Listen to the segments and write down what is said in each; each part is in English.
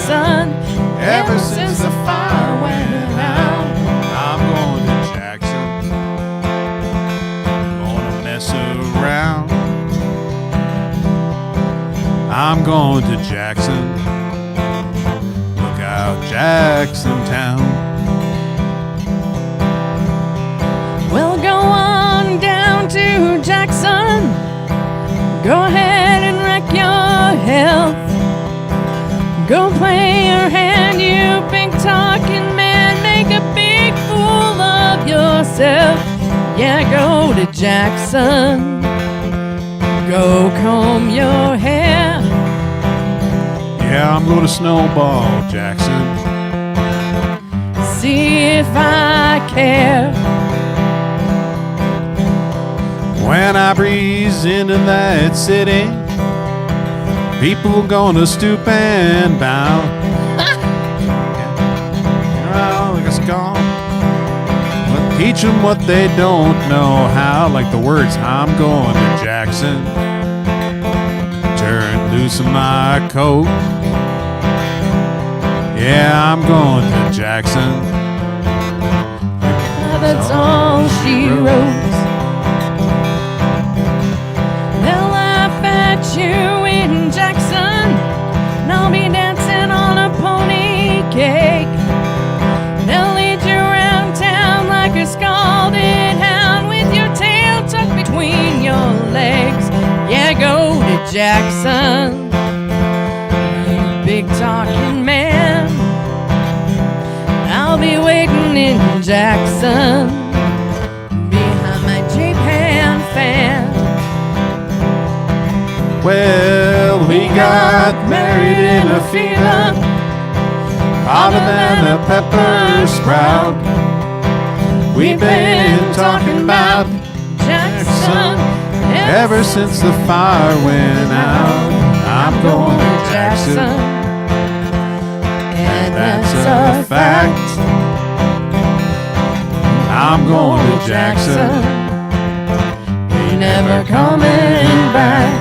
Jackson. Ever since the fire went out. I'm going to Jackson. Gonna mess around. I'm going to Jackson. Look out, Jackson Town. Well, go on down to Jackson. Go ahead and wreck your health. Go play your hand, you big talking man. Make a big fool of yourself. Yeah, go to Jackson. Go comb your hair. Yeah, I'm going to snowball, Jackson. See if I care. When I breeze into that city, people gonna stoop and bow. Like a skull. But teach them what they don't know how. Like the words, I'm going to Jackson. Turn loose of my coat. Yeah, I'm going to Jackson. That's all she wrote. They'll laugh at you in Jackson, and I'll be dancing on a pony cake. They'll lead you around town like a scalded hound with your tail tucked between your legs. Yeah, go to Jackson, you big talking man. I'll be waiting in Jackson behind my J-Pan fan. Well, we got married in a fever, hotter than a pepper sprout. We've been talking about Jackson ever since the fire went out. I'm going to Jackson, and that's a fact. I'm going to Jackson, You're never coming back.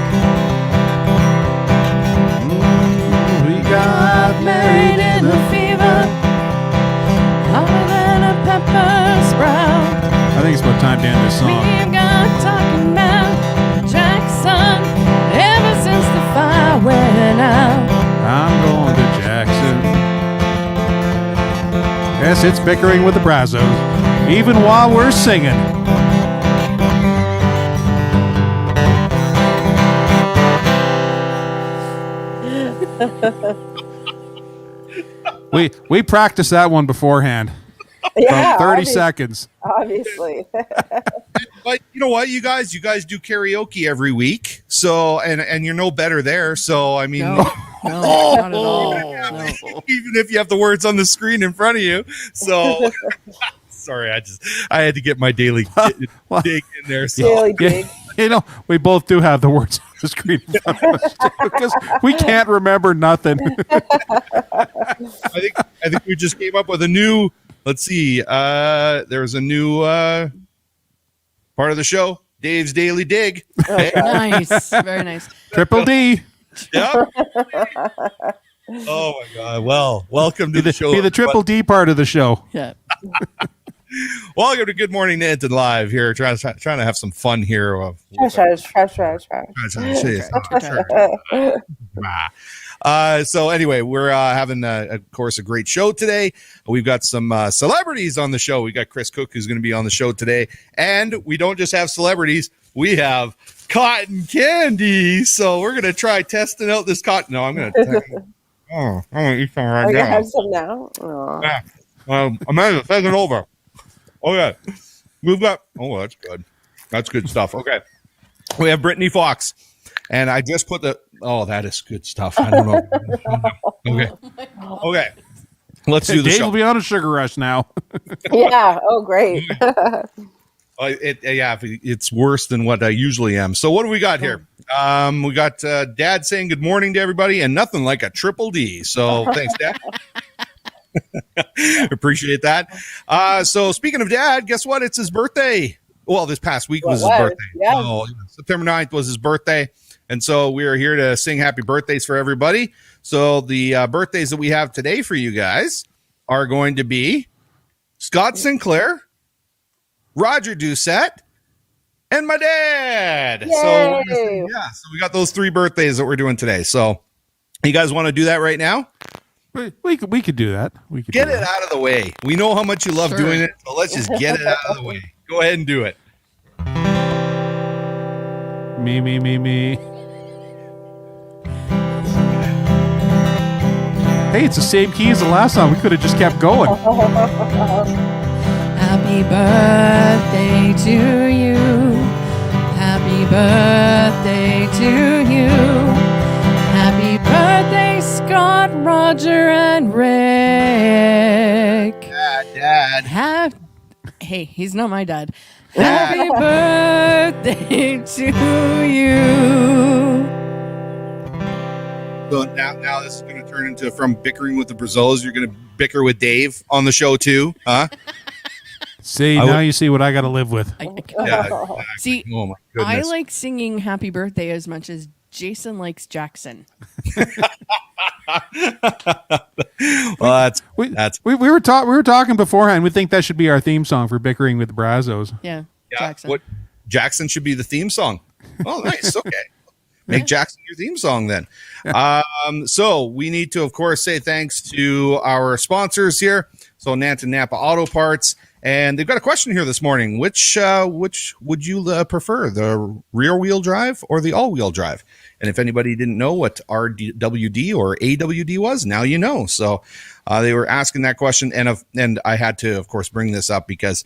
We got Married in a fever, hotter than a pepper sprout. I think it's about time to end this song. We've got talking about Jackson ever since the fire went out. I'm going to Jackson. Yes, it's bickering with the Brazos, even while we're singing. we practiced that one beforehand. Yeah, From 30 seconds. obviously. But you know what, you guys do karaoke every week, so and you're no better there. So I mean, No, not at all. No. even if you have the words on the screen in front of you. So sorry, I had to get my daily dig in there. So Daily dig. You know, we both do have the words on the screen in front of us, because we can't remember nothing. I think we just came up with a new. Let's see. There's a new part of the show, Dave's Daily Dig. Nice, very nice. Triple D. Yep. Oh my God! Well, welcome to the show. Be the Triple D part of the show. Yeah. Welcome to Good Morning Nanton Live here. Trying to have some fun here. So anyway, we're having, of course, a great show today. We've got some celebrities on the show. We got Chris Cook, who's going to be on the show today. And we don't just have celebrities. We have cotton candy. So we're going to try testing out this cotton. No, I'm going to I'm going to eat some right Are you now. gonna have some now? Oh. Yeah. Amanda, take it over. Okay. We've got, oh, that's good. That's good stuff. Okay. We have Brittany Fox. And I just put that is good stuff. I don't know. Okay. Let's do the Dave show. will be on a sugar rush now. Yeah. Oh, great. It's worse than what I usually am. So what do we got here? We got Dad saying good morning to everybody, and nothing like a triple D. So thanks, Dad. Appreciate that. So speaking of Dad, guess what? It's his birthday. Well, this past week was his birthday. Yeah. So September 9th was his birthday. And so we are here to sing happy birthdays for everybody. So the birthdays that we have today for you guys are going to be Scott Sinclair, Roger Doucette, and my dad. So we got those 3 birthdays that we're doing today. So you guys want to do that right now? We could do that. We could get it out of the way. We know how much you love doing it, so let's just get it out of the way. Go ahead and do it. Me. Hey, it's the same key as the last song. We could have just kept going. Happy birthday to you. Happy birthday to you. Happy birthday, Scott, Roger, and Rick. Dad. Hey, he's not my dad. Happy birthday to you. So now this is going to turn into, from bickering with the Brazils, you're going to bicker with Dave on the show too, huh? See, now you see what I got to live with. See, oh my I goodness. like singing happy birthday as much as Jason likes Jackson. Well, we were talking beforehand. We think that should be our theme song for bickering with the Brazos. Yeah, Jackson. What Jackson should be the theme song. Oh, nice. Okay. Make Jackson your theme song then. So we need to, of course, say thanks to our sponsors here. So Nanton Napa Auto Parts. And they've got a question here this morning. Which would you prefer, the rear-wheel drive or the all-wheel drive? And if anybody didn't know what RWD or AWD was, now you know. So they were asking that question, and I had to, of course, bring this up because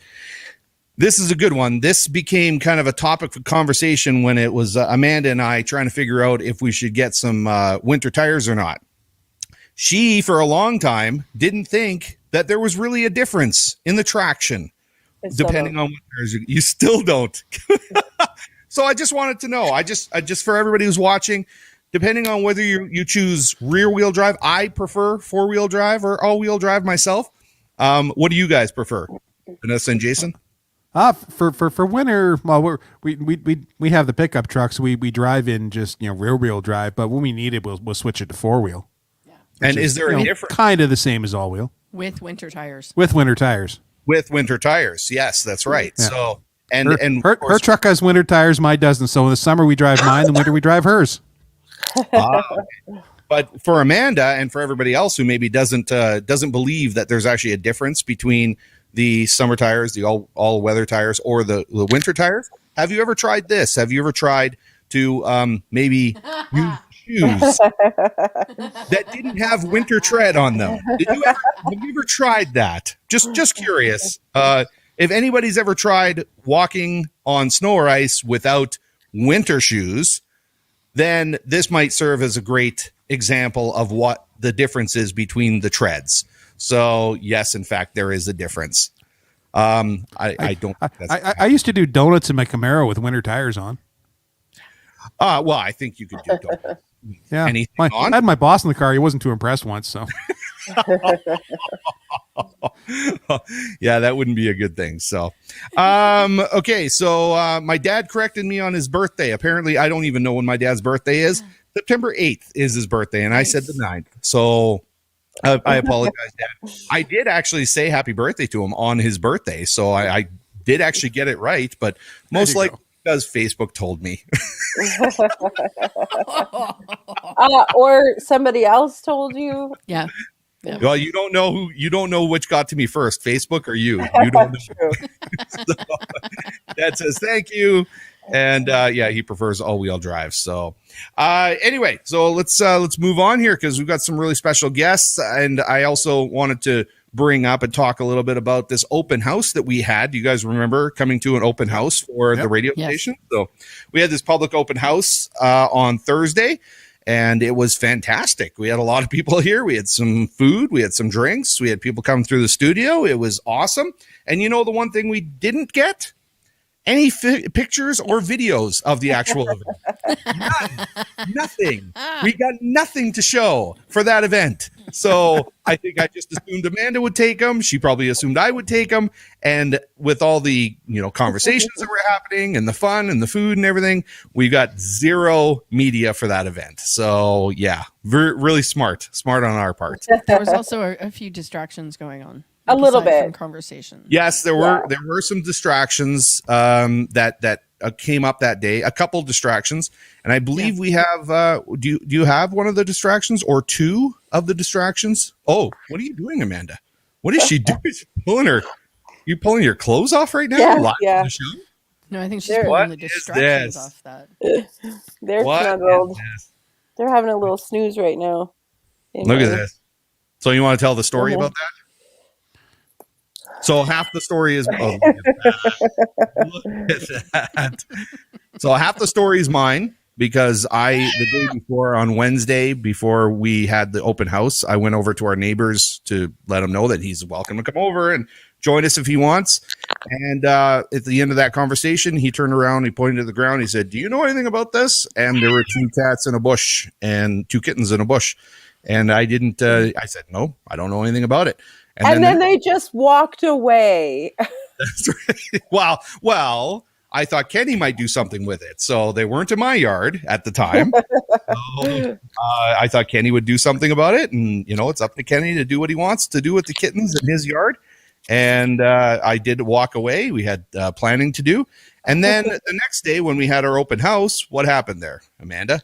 this is a good one. This became kind of a topic for conversation when it was Amanda and I trying to figure out if we should get some winter tires or not. She, for a long time, didn't think that there was really a difference in the traction, depending on what tires you still don't. So I just wanted to know. I just for everybody who's watching, depending on whether you choose rear wheel drive, I prefer 4-wheel drive or all-wheel drive myself. What do you guys prefer, Vanessa and Jason? For winter, well, we have the pickup trucks. We drive in just rear wheel drive, but when we need it, we'll switch it to 4-wheel. And is there a difference? Kind of the same as all wheel with winter tires. With winter tires. With winter tires, yes, that's right. Yeah. So her truck has winter tires, mine doesn't. So in the summer we drive mine, in the winter we drive hers. But for Amanda and for everybody else who maybe doesn't believe that there's actually a difference between the summer tires, the all weather tires, or the winter tires, have you ever tried this? Have you ever tried to maybe use shoes that didn't have winter tread on them? Have you ever tried that? Just curious. If anybody's ever tried walking on snow or ice without winter shoes, then this might serve as a great example of what the difference is between the treads. So yes, in fact, there is a difference. I used to do donuts in my Camaro with winter tires on. Well, I think you could do donuts. Yeah, anything on? I had my boss in the car. He wasn't too impressed once, so. Yeah, that wouldn't be a good thing. So, okay. So, my dad corrected me on his birthday. Apparently, I don't even know when my dad's birthday is. September 8th is his birthday, and I said the 9th. So, I apologize, Dad. I did actually say happy birthday to him on his birthday, so I did actually get it right, but most likely because Facebook told me. Or somebody else told you. Yeah. Well, you don't know which got to me first, Facebook or you. You don't know. So, Dad says thank you, and he prefers all-wheel drive. So anyway, so let's move on here because we've got some really special guests, and I also wanted to bring up and talk a little bit about this open house that we had. You guys remember coming to an open house for the radio station? So we had this public open house on Thursday, and it was fantastic. We had a lot of people here. We had some food. We had some drinks. We had people come through the studio. It was awesome. And the one thing we didn't get? any pictures or videos of the actual event. Nothing. We got nothing to show for that event. So I think I just assumed Amanda would take them. She probably assumed I would take them. And with all the, conversations that were happening and the fun and the food and everything, we got zero media for that event. So yeah, really smart on our part. There was also a few distractions going on. A little aside bit. from conversation. Yes, there were some distractions that came up that day. A couple distractions, and I believe we have. Do you have one of the distractions or two of the distractions? Oh, what are you doing, Amanda? What is she doing? She's you pulling your clothes off right now? Yeah, Live yeah. on the show? No, I think she's What pulling the is distractions this? off that. They're What snuggled. is this? They're having a little snooze right now. Look at this. So you want to tell the story Mhm. about that? So half the story is look at that. So half the story is mine because the day before on Wednesday, before we had the open house, I went over to our neighbors to let him know that he's welcome to come over and join us if he wants. And at the end of that conversation, he turned around, he pointed at the ground, he said, "Do you know anything about this?" And there were 2 cats in a bush and 2 kittens in a bush. And I didn't, I said, "No, I don't know anything about it." And then they just walked away. That's right. Well, I thought Kenny might do something with it. So they weren't in my yard at the time. So, I thought Kenny would do something about it. And, it's up to Kenny to do what he wants to do with the kittens in his yard. And I did walk away. We had planning to do. And then the next day when we had our open house, what happened there, Amanda?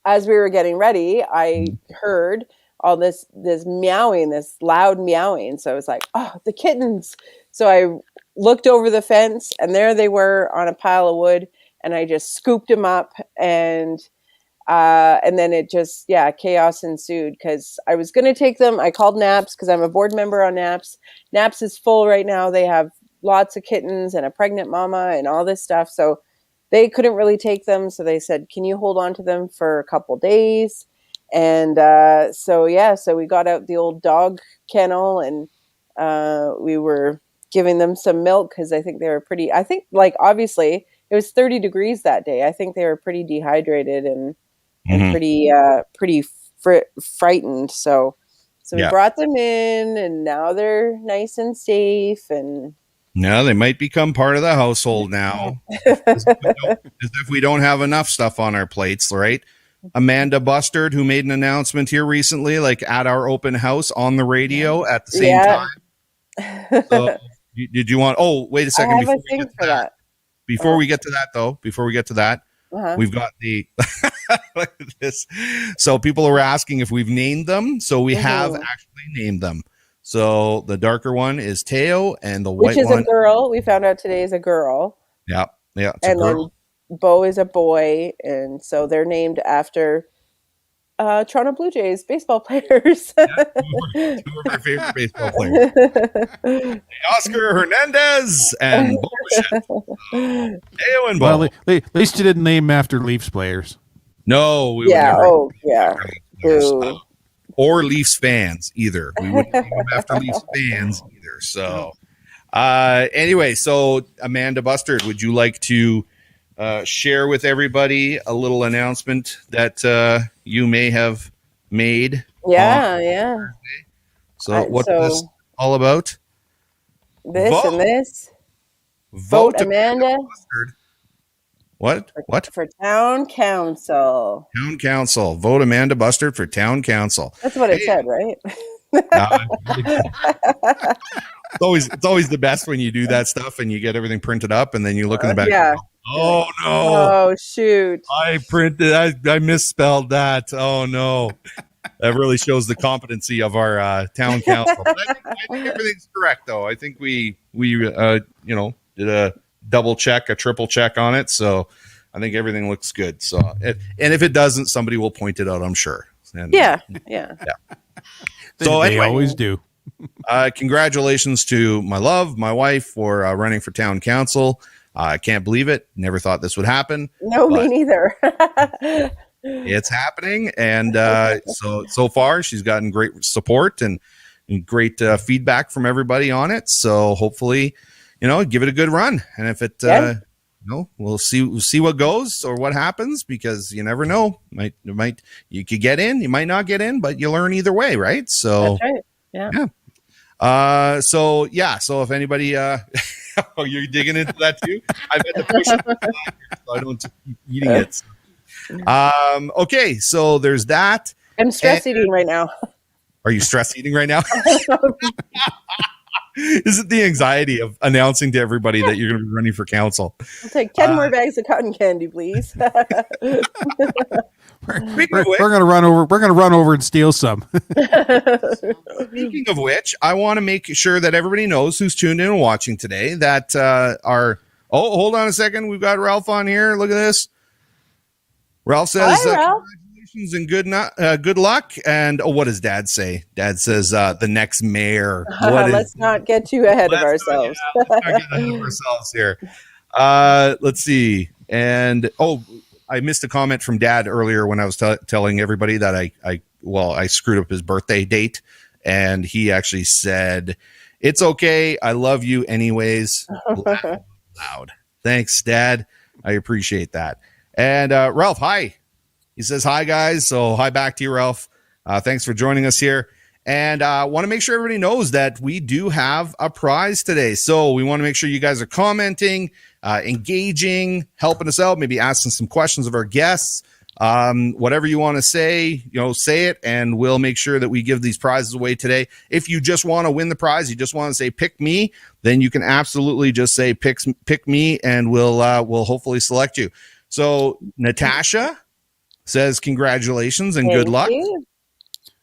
As we were getting ready, I heard all this meowing, this loud meowing. So I was like, "Oh, the kittens." So I looked over the fence and there they were on a pile of wood, and I just scooped them up, and then it just, chaos ensued because I was going to take them. I called Naps because I'm a board member on Naps. Naps is full right now. They have lots of kittens and a pregnant mama and all this stuff. So they couldn't really take them. So they said, "Can you hold on to them for a couple days?" And so we got out the old dog kennel, and we were giving them some milk because I think they were obviously it was 30 degrees that day. I think they were pretty dehydrated and pretty frightened. So we brought them in, and now they're nice and safe. And now they might become part of the household now. As if we don't have enough stuff on our plates, right? Amanda Bustard, who made an announcement here recently, like at our open house on the radio at the same time. So, did you want? Oh, wait a second. I have a thing for that. Before we get to that, Uh-huh. we've got the look at this. So people are asking if we've named them. So we have actually named them. So the darker one is Teo, and the white which is one, a girl. We found out today is a girl. Yeah, it's And a girl. then Bo is a boy, and so they're named after Toronto Blue Jays baseball players. Two of our favorite baseball players, Oscar Hernandez and Bo Bichette. Teo and Bo. Well, at least you didn't name after Leafs players. No, we would Yeah. never. Oh, yeah. Boo. Or Leafs fans either. We wouldn't name them after Leafs fans either. So, anyway, so Amanda Bustard, would you like to share with everybody a little announcement that you may have made? Yeah. So, what's this all about? This Vote. and this. Vote Amanda. Bustard. What? For town council. Town council. Vote Amanda Bustard for town council. That's what it said, right? It's always the best when you do that stuff and you get everything printed up and then you look in the back. Yeah. Oh no! Oh shoot! I misspelled that. Oh no! That really shows the competency of our town council. But I think everything's correct, though. I think we did a double check, a triple check on it. So I think everything looks good. So and if it doesn't, somebody will point it out, I'm sure. And, Yeah. So They anyway, always do. congratulations to my wife for running for town council. I can't believe it. Never thought this would happen. No, me neither. It's happening. And so far, she's gotten great support and great feedback from everybody on it. So hopefully, give it a good run. And if it, we'll see what goes or what happens, because you never know. You could get in, you might not get in, but you learn either way, right? So That's right. Yeah. So if anybody, oh, you're digging into that too. I've had to push it so I don't keep eating it. Okay, so there's that. I'm stress eating right now. Are you stress eating right now? Is it the anxiety of announcing to everybody that you're going to be running for council? I'll take 10 more bags of cotton candy, please. We're going to run over. We're going to run over and steal some. Speaking of which, I want to make sure that everybody knows who's tuned in and watching today that hold on a second. We've got Ralph on here. Look at this. Ralph says, Hi, Ralph. congratulations and good luck. And what does Dad say? Dad says, the next mayor. Let's not get too ahead of ourselves. Let's not get ahead of ourselves here. Let's see. And, I missed a comment from Dad earlier when I was telling everybody that I screwed up his birthday date. And he actually said, "It's okay. I love you anyways." Loud. Thanks, Dad. I appreciate that. And Ralph, hi. He says, "Hi, guys." So hi back to you, Ralph. Thanks for joining us here. And I want to make sure everybody knows that we do have a prize today. So we want to make sure you guys are commenting, engaging, helping us out, maybe asking some questions of our guests. Whatever you want to say, say it, and we'll make sure that we give these prizes away today. If you just want to win the prize, you just want to say pick me, then you can absolutely just say pick me, and we'll hopefully select you. So Natasha says congratulations and good luck.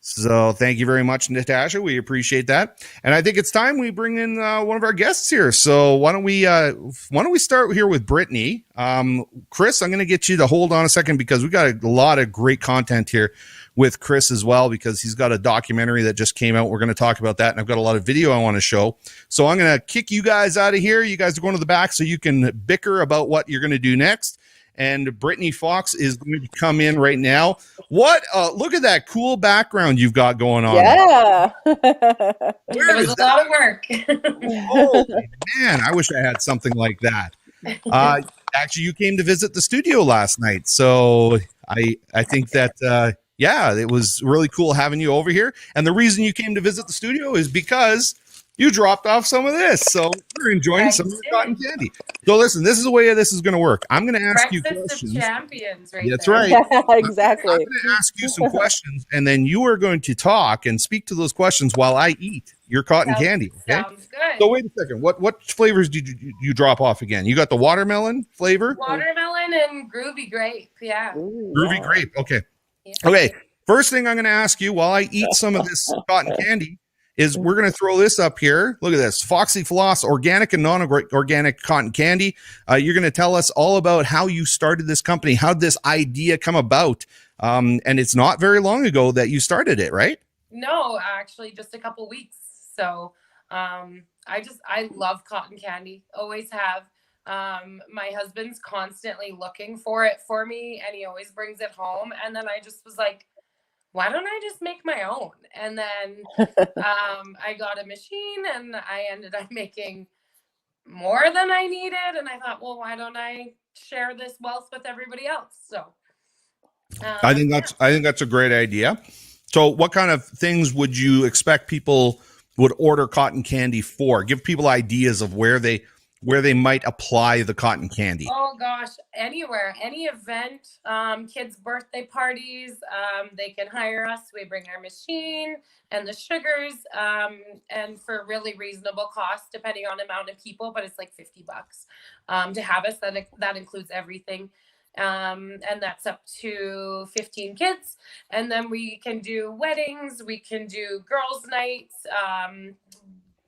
So thank you very much, Natasha. We appreciate that. And I think it's time we bring in one of our guests here. So why don't we start here with Brittany? Chris, I'm going to get you to hold on a second, because we got a lot of great content here with Chris as well, because he's got a documentary that just came out. We're going to talk about that. And I've got a lot of video I want to show. So I'm going to kick you guys out of here. You guys are going to the back so you can bicker about what you're going to do next. And Brittany Fox is going to come in right now. What? Look at that cool background you've got going on. Yeah. It was a lot of work. Oh, man, I wish I had something like that. Actually, you came to visit the studio last night. So I think that, it was really cool having you over here. And the reason you came to visit the studio is because you dropped off some of this. So we're enjoying some of the cotton candy. So listen, this is the way this is going to work. I'm going to ask you questions. Of champions, right? That's there. right. Yeah, exactly. I'm going to ask you some questions, and then you are going to talk and speak to those questions while I eat your cotton candy. Okay. Sounds good. So wait a second. What flavors did you drop off again? You got the watermelon flavor? Watermelon and groovy grape. Yeah. Ooh, Groovy grape. Okay. Yeah. Okay. First thing I'm going to ask you while I eat some of this cotton candy is we're going to throw this up here. Look at this. Foxy Floss, organic and non-organic cotton candy. You're going to tell us all about how you started this company, how did this idea come about. And it's not very long ago that you started it, right? No, actually just a couple weeks. So I love cotton candy. Always have. My husband's constantly looking for it for me, and he always brings it home. And then I just was like, why don't I just make my own? And then I got a machine, and I ended up making more than I needed. And I thought, well, why don't I share this wealth with everybody else? So I think that's a great idea. So what kind of things would you expect people would order cotton candy for? Give people ideas of where they might apply the cotton candy. Oh gosh, anywhere, any event, kids' birthday parties, they can hire us. We bring our machine and the sugars, and for a really reasonable cost, depending on the amount of people, but it's like $50 to have us. That includes everything. And that's up to 15 kids. And then we can do weddings, we can do girls' nights.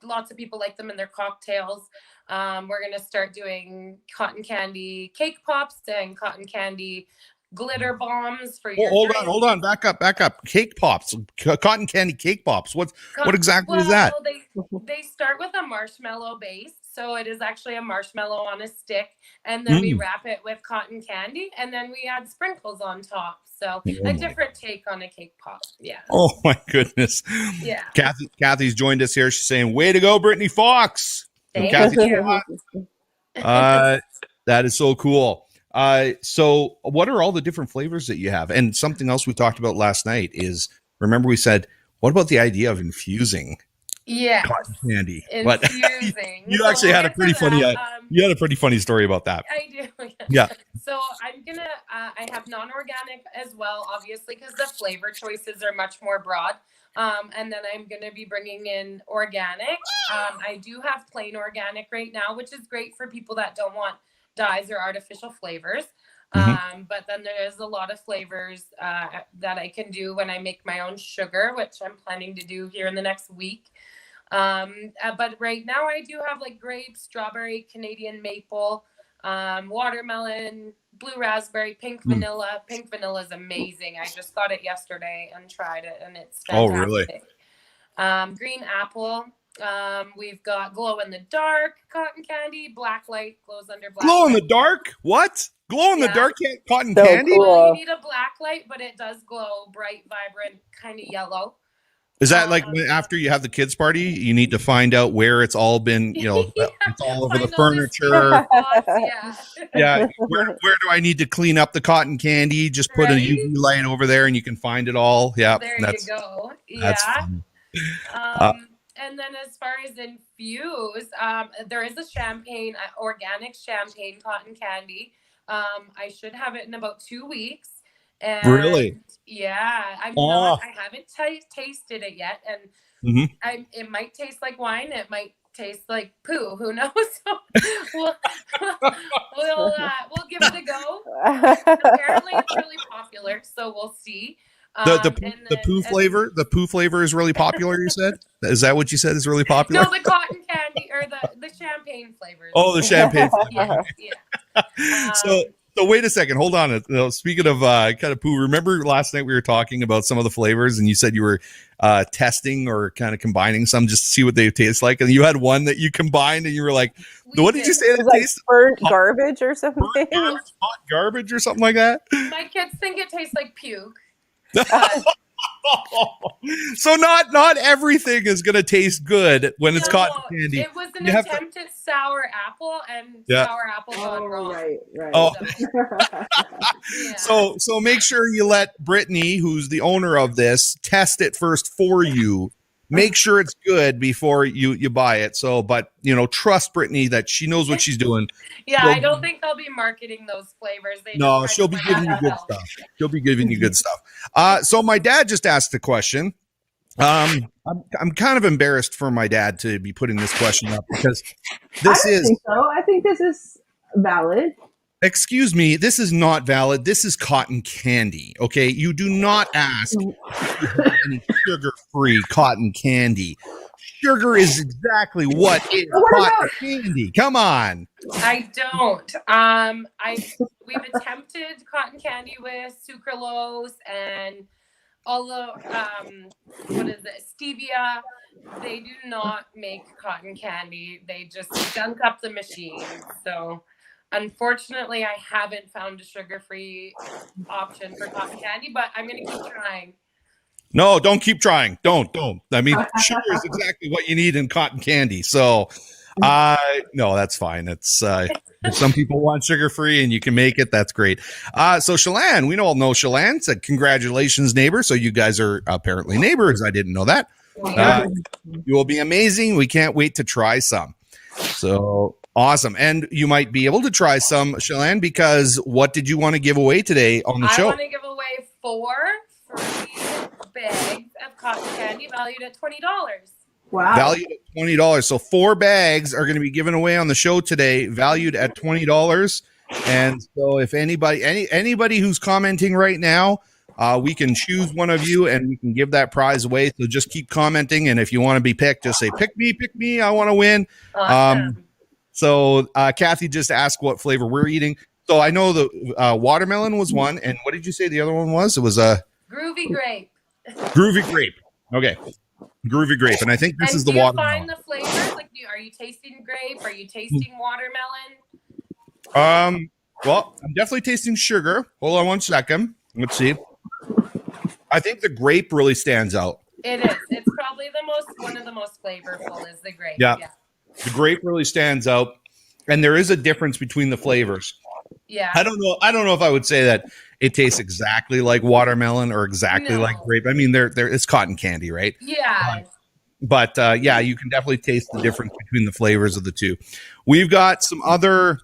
Lots of people like them in their cocktails. We're going to start doing cotton candy cake pops and cotton candy glitter bombs for your hold on, back up. Cake pops, cotton candy cake pops. What exactly is that? They start with a marshmallow base. So it is actually a marshmallow on a stick, and then we wrap it with cotton candy, and then we add sprinkles on top. So a different take on a cake pop. Yeah. Oh my goodness. Yeah. Kathy's joined us here. She's saying, "Way to go, Brittany Fox." Thank Kathy, you. that is so cool. So what are all the different flavors that you have? And something else we talked about last night is, remember we said, what about the idea of infusing Yes. cotton candy? But Infusing. you So actually we'll had a get to pretty funny, that. you had a pretty funny story about that. I do. Yeah. So I'm gonna. I have non-organic as well, obviously, because the flavor choices are much more broad. And then I'm gonna be bringing in organic. I do have plain organic right now, which is great for people that don't want dyes or artificial flavors. But then there is a lot of flavors that I can do when I make my own sugar, which I'm planning to do here in the next week. But right now I do have like grape, strawberry, Canadian maple, watermelon, blue raspberry, pink vanilla. Pink vanilla is amazing. I just got it yesterday and tried it, and it's fantastic. Oh, really? Green apple. We've got glow in the dark cotton candy, black light glows under black. Glow in light. the dark? What? Glow in the dark cotton So candy? cool. Well, you need a black light, but it does glow bright, vibrant, kind of yellow. Is that like when, after you have the kids party, you need to find out where it's all been, you know, it's all over the furniture. Yeah. Where do I need to clean up the cotton candy? Just put a UV light over there and you can find it all. Yeah. There you go. That's fun. And then as far as infuse, there is a champagne, organic champagne cotton candy. I should have it in about 2 weeks. And really? Yeah, I haven't tasted it yet, and it might taste like wine. It might taste like poo. Who knows? So we'll give it a go. Apparently, it's really popular, so we'll see. The poo flavor is really popular. You said, is that what you said is really popular? No, the cotton candy or the champagne flavors. Oh, the champagne flavor. Yeah. So wait a second. Hold on. Speaking of kind of poo, remember last night we were talking about some of the flavors and you said you were testing or kind of combining some just to see what they taste like. And you had one that you combined and you were like, what did you say? It like tastes burnt garbage or something? Hot garbage or something like that? My kids think it tastes like puke. So not everything is going to taste good when it's cotton candy. It was an attempt at sour apple, and sour apple gone wrong. Right. Oh. So make sure you let Brittany, who's the owner of this, test it first for you. Make sure it's good before you buy it. So, but trust Brittany that she knows what she's doing. Yeah, I don't think I'll be marketing those flavors. She'll be giving you good stuff. She'll be giving you good stuff. So my dad just asked a question. I'm kind of embarrassed for my dad to be putting this question up because I think this is valid. Excuse me, this is not valid. This is cotton candy. Okay, you do not ask if you have any sugar-free cotton candy. Sugar is exactly what is cotton candy. Come on. I don't. We've attempted cotton candy with sucralose and all the stevia. They do not make cotton candy. They just dunk up the machine. So unfortunately, I haven't found a sugar-free option for cotton candy, but I'm going to keep trying. No, don't keep trying. Don't. I mean, sugar is exactly what you need in cotton candy. So, no, that's fine. It's if some people want sugar-free and you can make it, that's great. So Shalane, we all know Shalane said, congratulations, neighbor. So you guys are apparently neighbors. I didn't know that. You will be amazing. We can't wait to try some. So awesome. And you might be able to try some, Shalane, because what did you want to give away today on the show? I want to give away 4 free bags of cotton candy valued at $20. Wow. Valued at $20. So 4 bags are going to be given away on the show today, valued at $20. And so if anybody who's commenting right now, we can choose one of you and we can give that prize away. So just keep commenting. And if you want to be picked, just say, pick me. I want to win. Awesome. So Kathy just asked what flavor we're eating. So I know the watermelon was one. And what did you say the other one was? It was a groovy grape. Groovy grape. Okay. Groovy grape. And I think this is the watermelon. Do you find the flavors? Like, are you tasting grape? Are you tasting watermelon? Well, I'm definitely tasting sugar. Hold on one second. Let's see. I think the grape really stands out. It is. It's probably one of the most flavorful is the grape. Yeah. The grape really stands out, and there is a difference between the flavors. Yeah. I don't know if I would say that it tastes exactly like watermelon or exactly like grape. I mean, it's cotton candy, right? Yeah. But yeah, you can definitely taste the difference between the flavors of the two. We've got some other.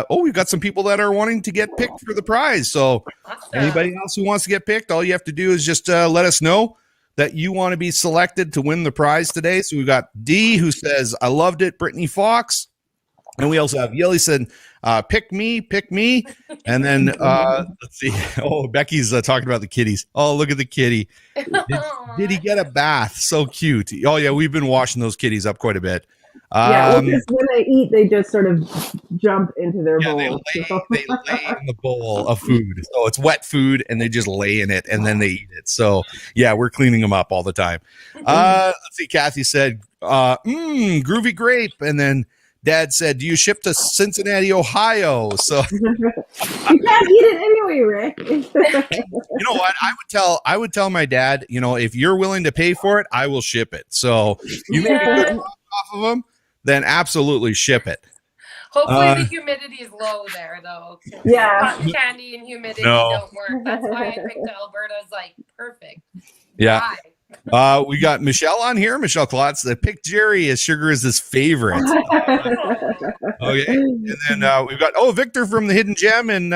We've got some people that are wanting to get picked for the prize. So Awesome. anybody else who wants to get picked, all you have to do is just let us know that you want to be selected to win the prize today. So we've got D, who says, I loved it, Brittany Fox. And we also have Yelly said, pick me. And then let's see. Oh, Becky's talking about the kitties. Oh, look at the kitty. Did he get a bath? So cute. Oh, yeah, we've been washing those kitties up quite a bit. Well, just when they eat, they just sort of jump into their bowl. They lay in the bowl of food. So it's wet food, and they just lay in it, and then they eat it. So, yeah, we're cleaning them up all the time. Let's see. Kathy said, groovy grape. And then Dad said, do you ship to Cincinnati, Ohio? So you can't eat it anyway, Rick. You know what? I would tell my dad, if you're willing to pay for it, I will ship it. So you make a good profit off of them, then absolutely ship it. Hopefully the humidity is low there, though. Yeah. Cotton candy and humidity don't work. That's why I picked Alberta as like perfect. Yeah. We got Michelle on here. Michelle Klotz that picked Jerry as sugar is his favorite. Okay. And then we've got Victor from the Hidden Gem in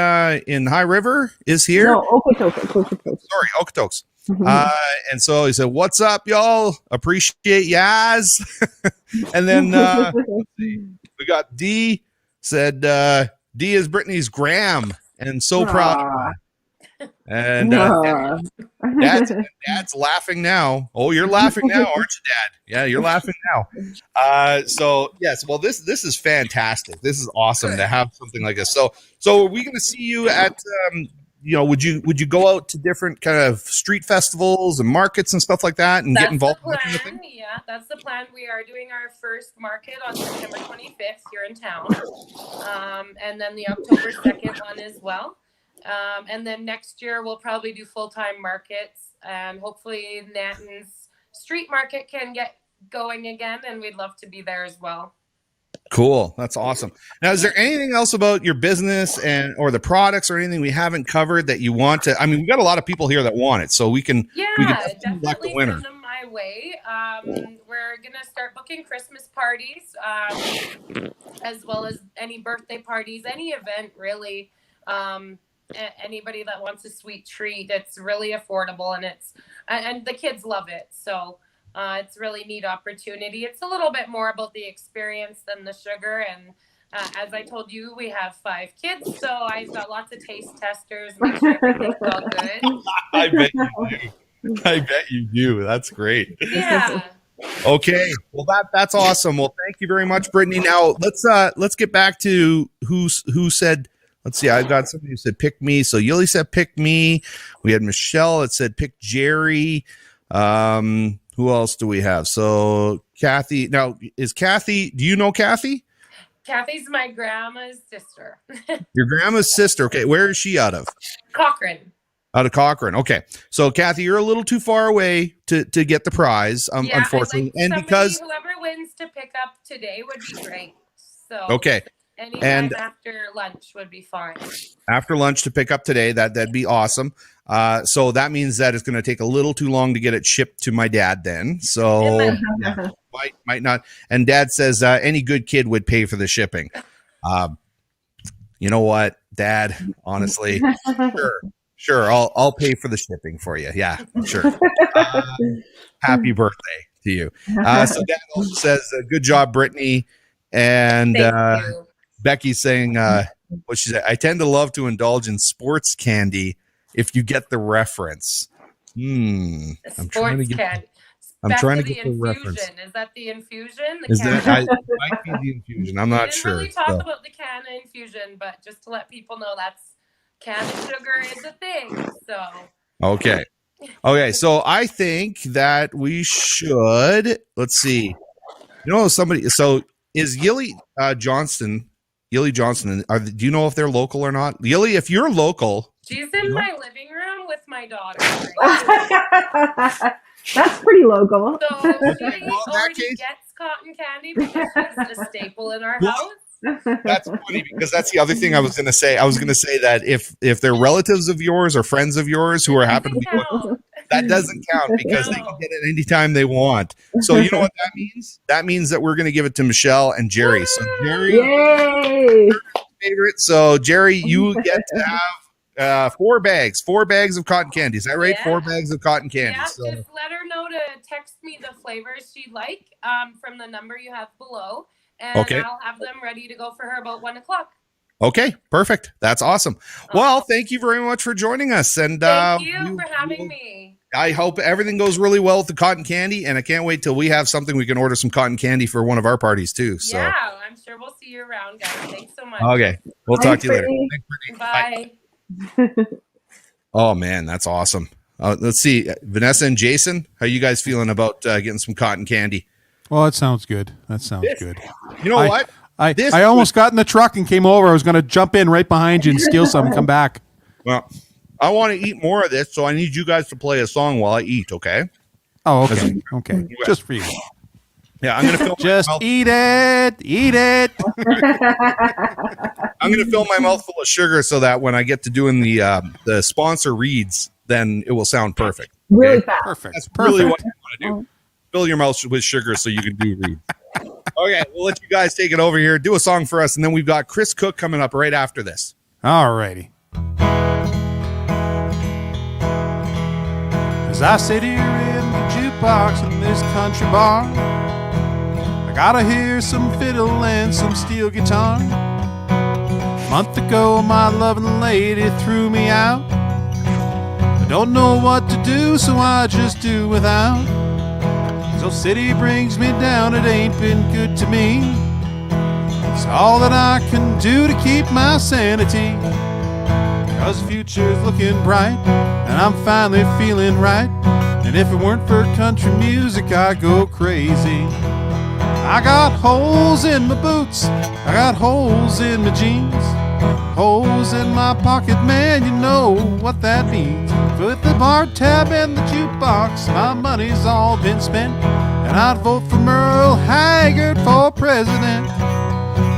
High River is here. No, Okotoks. Sorry, Okotoks. And so he said, what's up, y'all? Appreciate Yaz. And then we got D said, D is Brittany's Graham and so proud of her. And Dad's laughing now. Oh, you're laughing now, aren't you, Dad? Yeah, you're laughing now. So yes, well, this is fantastic. This is awesome to have something like this. So are we going to see you at would you go out to different kind of street festivals and markets and stuff like that and get involved in that kind of thing? Yeah, that's the plan. We are doing our first market on September 25th here in town, and then the October 2nd one as well. And then next year we'll probably do full-time markets, and hopefully Nanton's street market can get going again, and we'd love to be there as well. Cool. That's awesome. Now, is there anything else about your business or the products or anything we haven't covered that you want to? I mean, we've got a lot of people here that want it, so we can definitely send them my way. We're gonna start booking Christmas parties, as well as any birthday parties, any event really. Anybody that wants a sweet treat. It's really affordable, and the kids love it. So it's really neat opportunity. It's a little bit more about the experience than the sugar. And as I told you, we have 5 kids, so I've got lots of taste testers. Make sure everything's all good. I bet you do. That's great. Yeah. Okay. Well, that's awesome. Well, thank you very much, Brittany. Now let's get back to who said. Let's see. I got somebody who said pick me. So Yuli said pick me. We had Michelle that said pick Jerry. Who else do we have? So Kathy. Now is Kathy? Do you know Kathy? Kathy's my grandma's sister. Your grandma's sister. Okay. Where is she out of? Cochrane. Out of Cochrane. Okay. So Kathy, you're a little too far away to get the prize, unfortunately. And because whoever wins to pick up today would be great. So okay. Anytime after lunch would be fine. After lunch to pick up today, that'd be awesome. So that means that it's going to take a little too long to get it shipped to my dad then. So might not. And Dad says any good kid would pay for the shipping. You know what, Dad? Honestly, sure. I'll pay for the shipping for you. Yeah, sure. Happy birthday to you. So Dad also says, good job, Brittany. And Thank you. Becky's saying, what she said, I tend to love to indulge in sports candy if you get the reference. I'm trying to get the reference. Is that the infusion? Might be the infusion. I'm not sure. We didn't really talk about the can of infusion, but just to let people know that's can of sugar is a thing. So okay. So I think that we should. Let's see. So is Yili Johnston? Do you know if they're local or not? Yili, if you're local. She's in my living room with my daughter. That's pretty local. So she already gets cotton candy because she's a staple in our Well, house. That's funny because that's the other thing I was going to say. I was going to say that if they're relatives of yours or friends of yours who are happen to be Count. that doesn't count because they can get it anytime they want. So you know what that means? That means that we're going to give it to Michelle and Jerry. So Jerry, Yay! favorite. So Jerry, you get to have 4 bags of cotton candy. Is that right? Yeah. 4 bags of cotton candy. Yeah, So just let her know to text me the flavors she'd like from the number you have below, and Okay. I'll have them ready to go for her about 1 o'clock. okay, perfect. That's awesome. Well, thank you very much for joining us, and Thank you for having me. I hope everything goes really well with the cotton candy, and I can't wait till we have something we can order some cotton candy for one of our parties too. So Yeah, I'm sure we'll see you around, guys. Thanks so much. okay, we'll Bye, talk to you later. Brittany. Thanks, Brittany. Bye. Oh man, that's awesome. Let's see, Vanessa and Jason, how you guys feeling about getting some cotton candy? Well, that sounds good. That sounds good. You know what? I almost got in the truck and came over. I was going to jump in right behind you and steal some and come back. Well, I want to eat more of this, so I need you guys to play a song while I eat. Okay? Oh, okay. Okay. Just for you. Yeah, I'm gonna fill Just eat it. Eat it. I'm gonna fill my mouth full of sugar so that when I get to doing the sponsor reads, then it will sound perfect. Really fast. Perfect. That's Perfect. really what you want to do. Fill your mouth with sugar so you can do reads. Okay, we'll let you guys take it over here. Do a song for us, and then we've got Chris Cook coming up right after this. All righty. As I sit here in the jukebox in this country bar, I gotta hear some fiddle and some steel guitar. A month ago, my loving lady threw me out. I don't know what to do, so I just do without. So city brings me down, it ain't been good to me. It's all that I can do to keep my sanity. Cause the future's looking bright, and I'm finally feeling right. And if it weren't for country music, I'd go crazy. I got holes in my boots, I got holes in my jeans, holes in my pocket, man, you know what that means. With the bar tab and the jukebox, my money's all been spent, and I'd vote for Merle Haggard for president.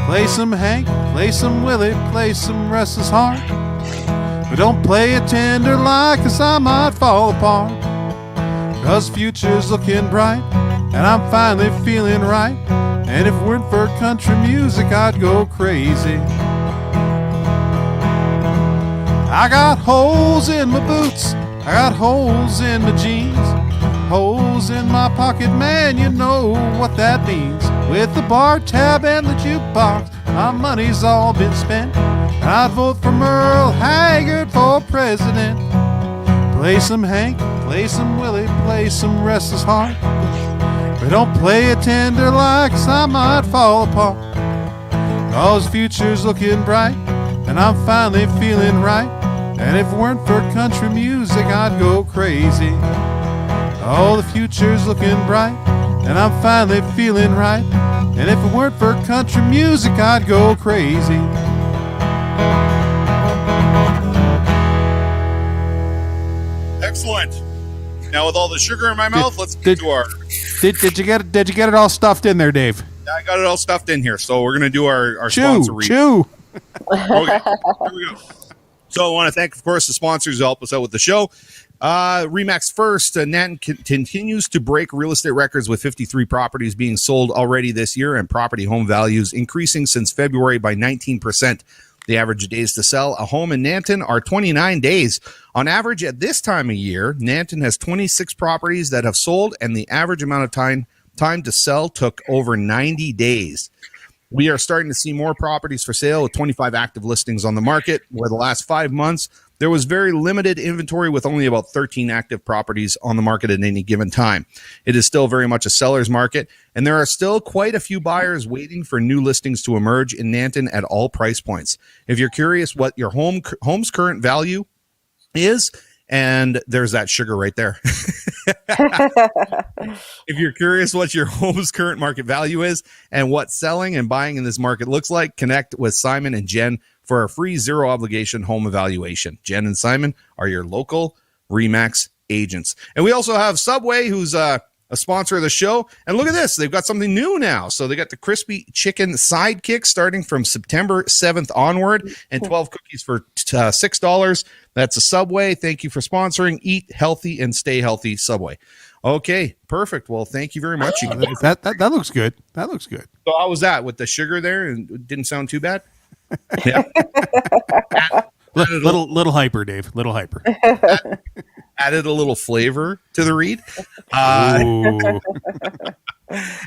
Play some Hank, play some Willie, play some Restless Heart, but don't play it tender like, cause I might fall apart. Cause future's looking bright, and I'm finally feeling right. And if it weren't for country music, I'd go crazy. I got holes in my boots, I got holes in my jeans, holes in my pocket, man, you know what that means. With the bar tab and the jukebox, my money's all been spent. I'd vote for Merle Haggard for president. Play some Hank, play some Willie, play some Restless Heart, but don't play it tender like, 'cause I might fall apart. Cause future's looking bright, and I'm finally feeling right. And if it weren't for country music, I'd go crazy. Oh, the future's looking bright, and I'm finally feeling right. And if it weren't for country music, I'd go crazy. Excellent. Now with all the sugar in my mouth, let's get to our... Did you get it all stuffed in there, Dave? I got it all stuffed in here, so we're going to do our sponsor read. Chew. Okay, here we go. So I want to thank, of course, the sponsors who help us out with the show. Remax First, Nanton continues to break real estate records with 53 properties being sold already this year and property home values increasing since February by 19%. The average days to sell a home in Nanton are 29 days. On average, at this time of year, Nanton has 26 properties that have sold, and the average amount of time to sell took over 90 days. We are starting to see more properties for sale with 25 active listings on the market, where the last 5 months, there was very limited inventory with only about 13 active properties on the market at any given time. It is still very much a seller's market, and there are still quite a few buyers waiting for new listings to emerge in Nanton at all price points. If you're curious what your home's current value is, and there's that sugar right there. If you're curious what your home's current market value is and what selling and buying in this market looks like, connect with Simon and Jen for a free zero obligation home evaluation. Jen and Simon are your local Remax agents. And we also have Subway, who's a sponsor of the show. And look at this. They've got something new now. So they got the crispy chicken sidekick starting from September 7th onward, and 12 cookies for $6. That's a Subway. Thank you for sponsoring. Eat healthy and stay healthy, Subway. Okay, perfect. Well, thank you very much. That looks good. That looks good. So how was that with the sugar there? And it didn't sound too bad? Yeah. Little hyper, Dave. Little hyper. Added a little flavor to the read.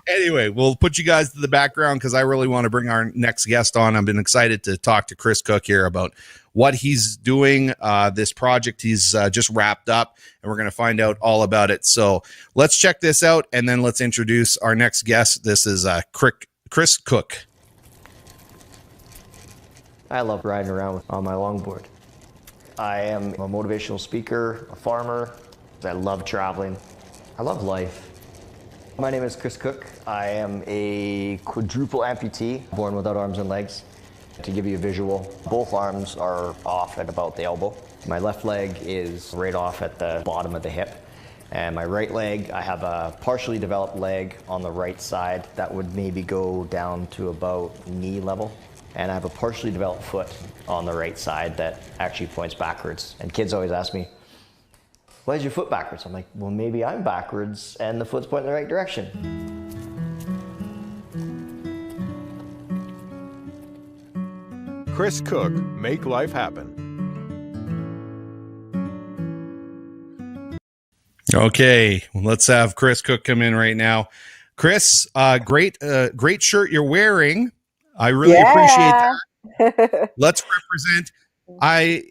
Anyway, we'll put you guys to the background because I really want to bring our next guest on. I've been excited to talk to Chris Cook here about what he's doing. This project he's just wrapped up, and we're going to find out all about it. So let's check this out, and then let's introduce our next guest. This is Chris Cook. I love riding around on my longboard. I am a motivational speaker, a farmer. I love traveling. I love life. My name is Chris Cook. I am a quadruple amputee, born without arms and legs. To give you a visual, both arms are off at about the elbow. My left leg is right off at the bottom of the hip. And my right leg, I have a partially developed leg on the right side that would maybe go down to about knee level. And I have a partially developed foot on the right side that actually points backwards. And kids always ask me, why is your foot backwards? I'm like, well, maybe I'm backwards and the foot's pointing in the right direction. Chris Cook, make life happen. Okay, let's have Chris Cook come in right now. Chris, great shirt you're wearing. I really appreciate that. Let's represent. I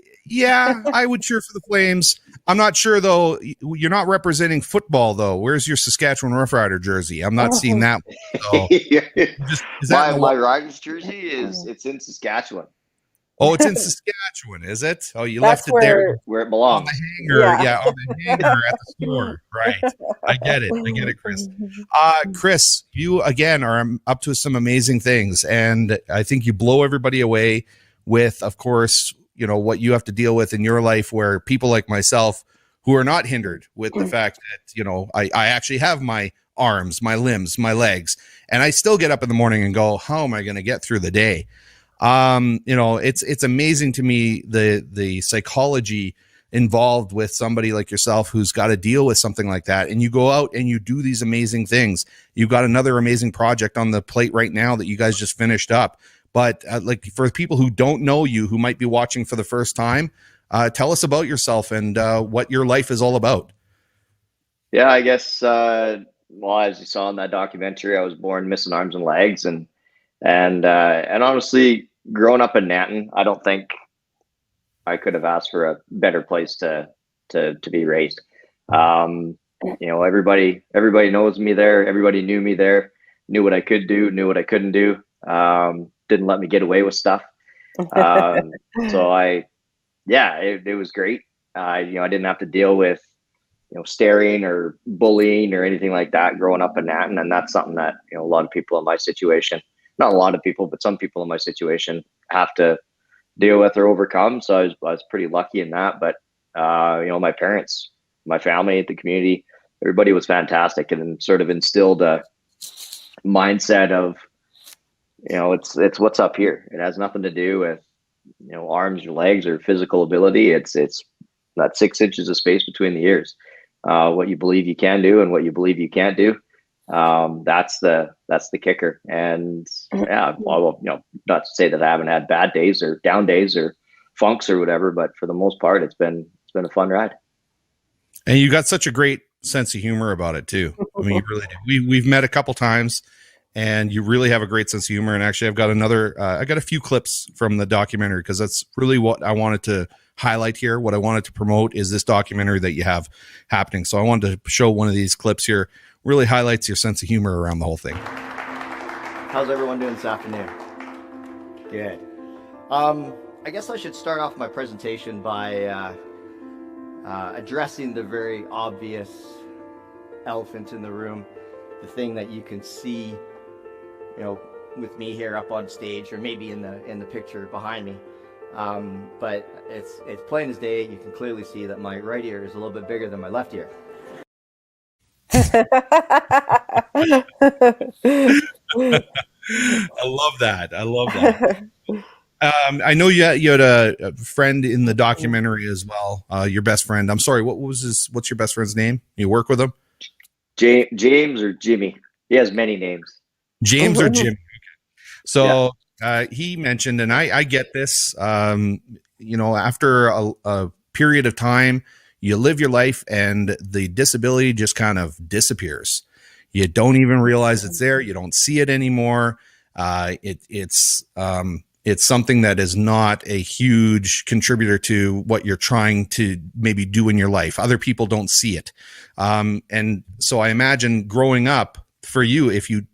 would cheer for the Flames. I'm not sure though. You're not representing football though. Where's your Saskatchewan Roughrider jersey? I'm not seeing that. So, my Riders jersey it's in Saskatchewan. Oh, it's in Saskatchewan, is it? Oh, you left it there where it belongs. On the hanger, on the hanger at the store. Right. I get it, Chris. Chris, you again are up to some amazing things, and I think you blow everybody away with, of course, what you have to deal with in your life, where people like myself who are not hindered with the fact that, I actually have my arms, my limbs, my legs, and I still get up in the morning and go, how am I going to get through the day? It's amazing to me the psychology involved with somebody like yourself who's got to deal with something like that, and you go out and you do these amazing things. You've got another amazing project on the plate right now that you guys just finished up. But like for people who don't know you, who might be watching for the first time, tell us about yourself and what your life is all about. Yeah, I guess. As you saw in that documentary, I was born missing arms and legs, and honestly, growing up in Nanton, I don't think I could have asked for a better place to be raised. Everybody knows me there. Everybody knew me there, knew what I could do, knew what I couldn't do. Didn't let me get away with stuff. It was great. I didn't have to deal with, staring or bullying or anything like that growing up in Nanton. And that's something that, a lot of people in my situation, not a lot of people, but some people in my situation have to deal with or overcome. So I was pretty lucky in that. But, my parents, my family, the community, everybody was fantastic and sort of instilled a mindset of, it's what's up here. It has nothing to do with, arms or legs or physical ability. It's that 6 inches of space between the ears. What you believe you can do and what you believe you can't do. That's the kicker. And not to say that I haven't had bad days or down days or funks or whatever, but for the most part, it's been a fun ride. And you got such a great sense of humor about it too. I mean, you really do. We've met a couple times, and you really have a great sense of humor. And actually, I've got I got a few clips from the documentary because that's really what I wanted to highlight here. What I wanted to promote is this documentary that you have happening. So I wanted to show one of these clips here. Really highlights your sense of humor around the whole thing. How's everyone doing this afternoon? Good. I guess I should start off my presentation by addressing the very obvious elephant in the room, the thing that you can see, with me here up on stage, or maybe in the picture behind me. But it's plain as day. You can clearly see that my right ear is a little bit bigger than my left ear. I love that. I love that. I know you had a friend in the documentary as well. Your best friend. I'm sorry. What's your best friend's name? You work with him? James or Jimmy. He has many names. James or Jimmy. So he mentioned, and I get this, after a period of time, you live your life and the disability just kind of disappears. You don't even realize it's there. You don't see it anymore. It's something that is not a huge contributor to what you're trying to maybe do in your life. Other people don't see it. And so I imagine growing up for you, if you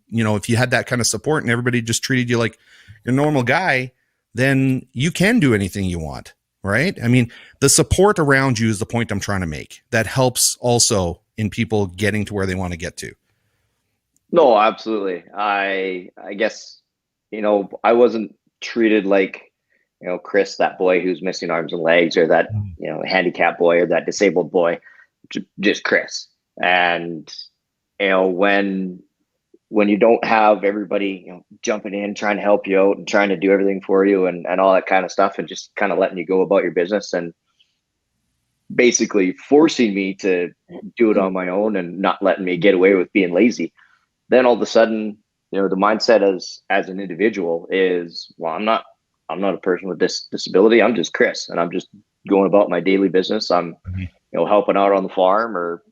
had that kind of support and everybody just treated you like your normal guy, then you can do anything you want, right? I mean, the support around you is the point I'm trying to make. That helps also in people getting to where they want to get to. No, absolutely. I guess, I wasn't treated like, Chris, that boy who's missing arms and legs, or that, handicapped boy, or that disabled boy, just Chris. And, when you don't have everybody, jumping in, trying to help you out and trying to do everything for you and all that kind of stuff, and just kind of letting you go about your business and basically forcing me to do it on my own and not letting me get away with being lazy. Then all of a sudden, the mindset as an individual is, well, I'm not a person with this disability. I'm just Chris, and I'm just going about my daily business. I'm, helping out on the farm, or,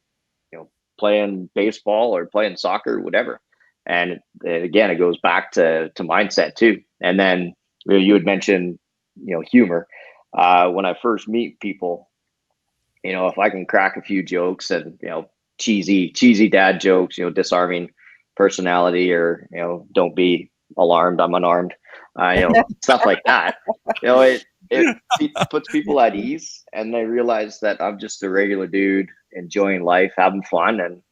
playing baseball or playing soccer, whatever. And again, it goes back to mindset too. And then you had mentioned, humor. When I first meet people, if I can crack a few jokes and, cheesy dad jokes, disarming personality, or, don't be alarmed, I'm unarmed, stuff like that, it puts people at ease, and they realize that I'm just a regular dude enjoying life, having fun, and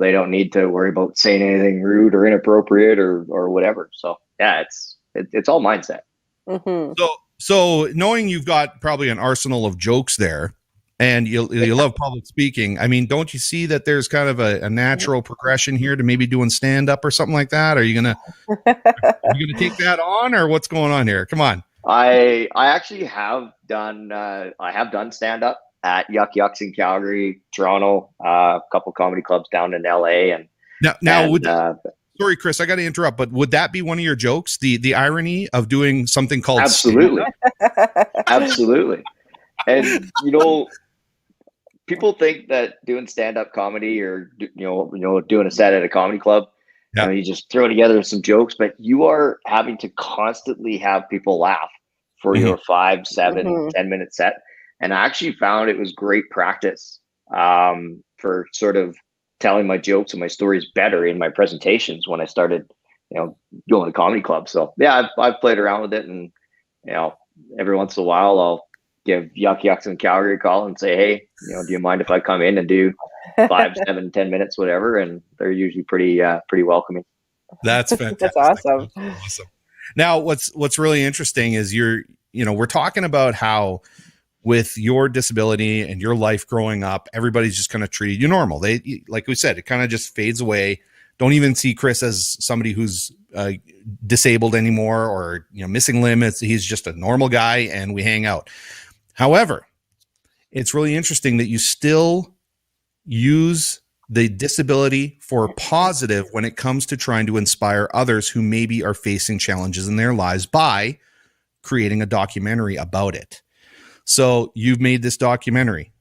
they don't need to worry about saying anything rude or inappropriate or whatever. So yeah, it's all mindset. Mm-hmm. So knowing you've got probably an arsenal of jokes there, and you love public speaking, I mean, don't you see that there's kind of a natural progression here to maybe doing stand up or something like that? Are you gonna take that on, or what's going on here? Come on. I actually have done stand up at Yuck Yucks in Calgary, Toronto, a couple comedy clubs down in LA, and sorry, Chris, I got to interrupt, but would that be one of your jokes? The irony of doing something called absolutely, absolutely, and people think that doing stand-up comedy, or doing a set at a comedy club, you just throw together some jokes, but you are having to constantly have people laugh for your 5, 7, 10 minute set. And I actually found it was great practice for sort of telling my jokes and my stories better in my presentations when I started, going to comedy clubs. So yeah, I've played around with it, and every once in a while I'll give Yuck Yucks in Calgary a call and say, hey, do you mind if I come in and do 5, 7, 10 minutes, whatever? And they're usually pretty welcoming. That's fantastic. That's awesome. That's awesome. Now, what's really interesting is we're talking about how with your disability and your life growing up, everybody's just kind of treated you normal. They, like we said, it kind of just fades away. Don't even see Chris as somebody who's disabled anymore, or missing limb. He's just a normal guy, and we hang out. However, it's really interesting that you still use the disability for positive when it comes to trying to inspire others who maybe are facing challenges in their lives by creating a documentary about it. So you've made this documentary,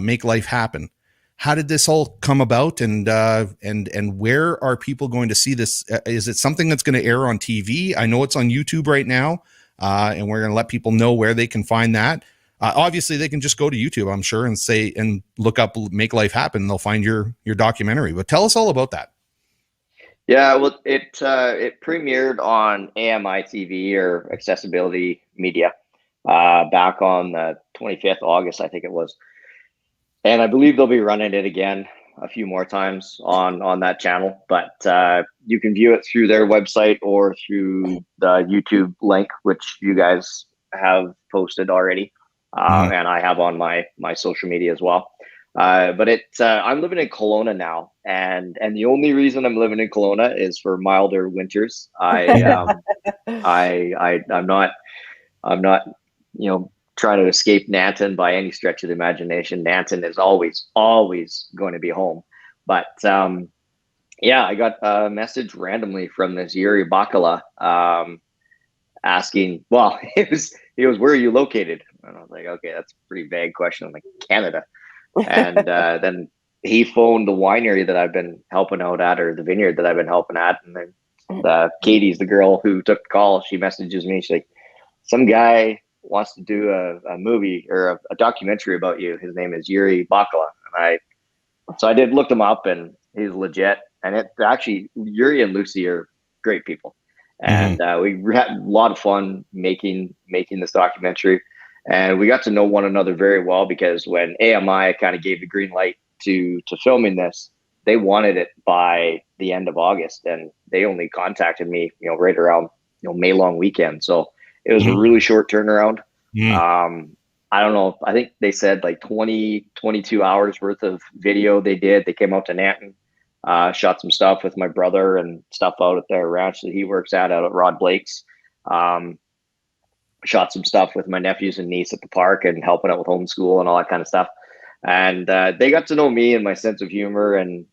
Make Life Happen. How did this all come about, and where are people going to see this? Is it something that's going to air on TV? I know it's on YouTube right now, and we're going to let people know where they can find that. Obviously, they can just go to YouTube, I'm sure, and look up Make Life Happen. They'll find your documentary. But tell us all about that. Yeah, well, it premiered on AMI TV, or Accessibility Media, back on the 25th August, I think it was. And I believe they'll be running it again a few more times on that channel. But you can view it through their website or through the YouTube link, which you guys have posted already. And I have on my social media as well. But I'm living in Kelowna now, and the only reason I'm living in Kelowna is for milder winters. I'm not, trying to escape Nanton by any stretch of the imagination. Nanton is always going to be home. But yeah, I got a message randomly from this Yuri Bakala asking, well, he was, where are you located? And I was like, okay, that's a pretty vague question. I'm like, Canada. And then he phoned the winery that I've been helping out at, or the vineyard that I've been helping at. And then Katie's the girl who took the call. She messages me. She's like, some guy wants to do a movie or a documentary about you. His name is Yuri Bakala. And so I did look him up, and he's legit. And it actually, Yuri and Lucy are great people. And we had a lot of fun making this documentary. And we got to know one another very well, because when AMI kind of gave the green light to filming this, they wanted it by the end of August, and they only contacted me, right around, May long weekend. So it was a really short turnaround. I don't know. I think they said like 22 hours worth of video they did. They came out to Nanton, shot some stuff with my brother and stuff out at their ranch that he works out at Rod Blake's. Shot some stuff with my nephews and niece at the park and helping out with homeschool and all that kind of stuff. And they got to know me and my sense of humor and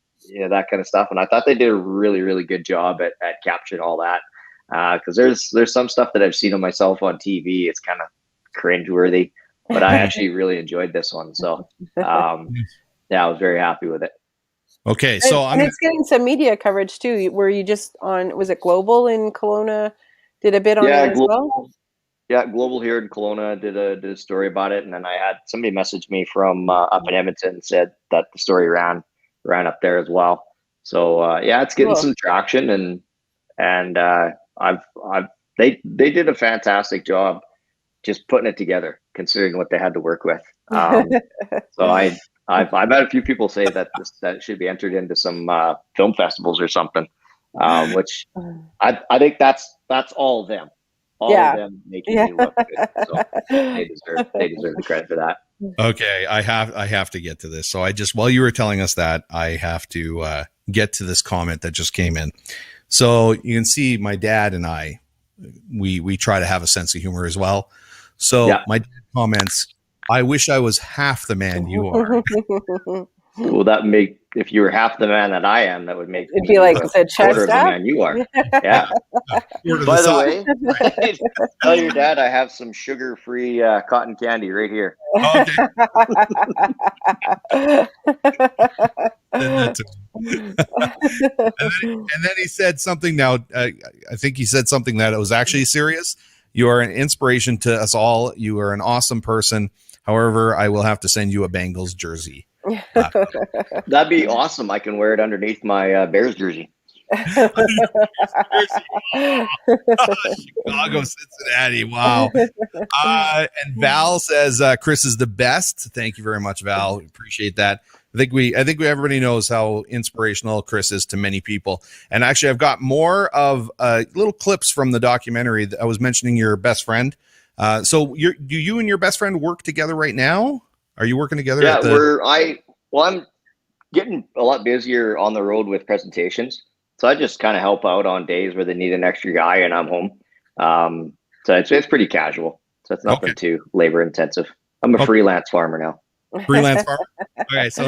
that kind of stuff. And I thought they did a really, really good job at capturing all that. Because there's some stuff that I've seen of myself on TV. It's kind of cringeworthy, but I actually really enjoyed this one. So yeah, I was very happy with it. Okay, so and it's getting some media coverage too. Were you just on? Was it Global in Kelowna? Did a bit on it as well? Yeah, Global here in Kelowna did a story about it, and then I had somebody message me from up in Edmonton and said that the story ran up there as well. So yeah, it's getting some traction, and they did a fantastic job just putting it together, considering what they had to work with. So I've had a few people say that that should be entered into some film festivals or something, which I think that's all of them. All of them making me look good. So they deserve the credit for that. Okay, I have to get to this. So while you were telling us that, I have to get to this comment that just came in. So you can see my dad and I, we try to have a sense of humor as well. So my dad comments, I wish I was half the man you are. Well, if you were half the man that I am, that would make it'd be like the quarter of the man you are. Yeah. By the way, tell your dad I have some sugar-free cotton candy right here. Okay. and then he said something. Now, I think he said something that it was actually serious. You are an inspiration to us all. You are an awesome person. However, I will have to send you a Bengals jersey. That'd be awesome. I can wear it underneath my Bears jersey. Chicago, Cincinnati. Wow. And Val says Chris is the best. Thank you very much, Val. We appreciate that. I think everybody knows how inspirational Chris is to many people. And actually, I've got more of little clips from the documentary. I was mentioning your best friend. So do you and your best friend work together right now? Are you working together? Yeah, I'm getting a lot busier on the road with presentations. So I just kind of help out on days where they need an extra guy and I'm home. So it's pretty casual. So it's nothing too labor intensive. I'm a freelance farmer now. Freelance farmer. Okay, so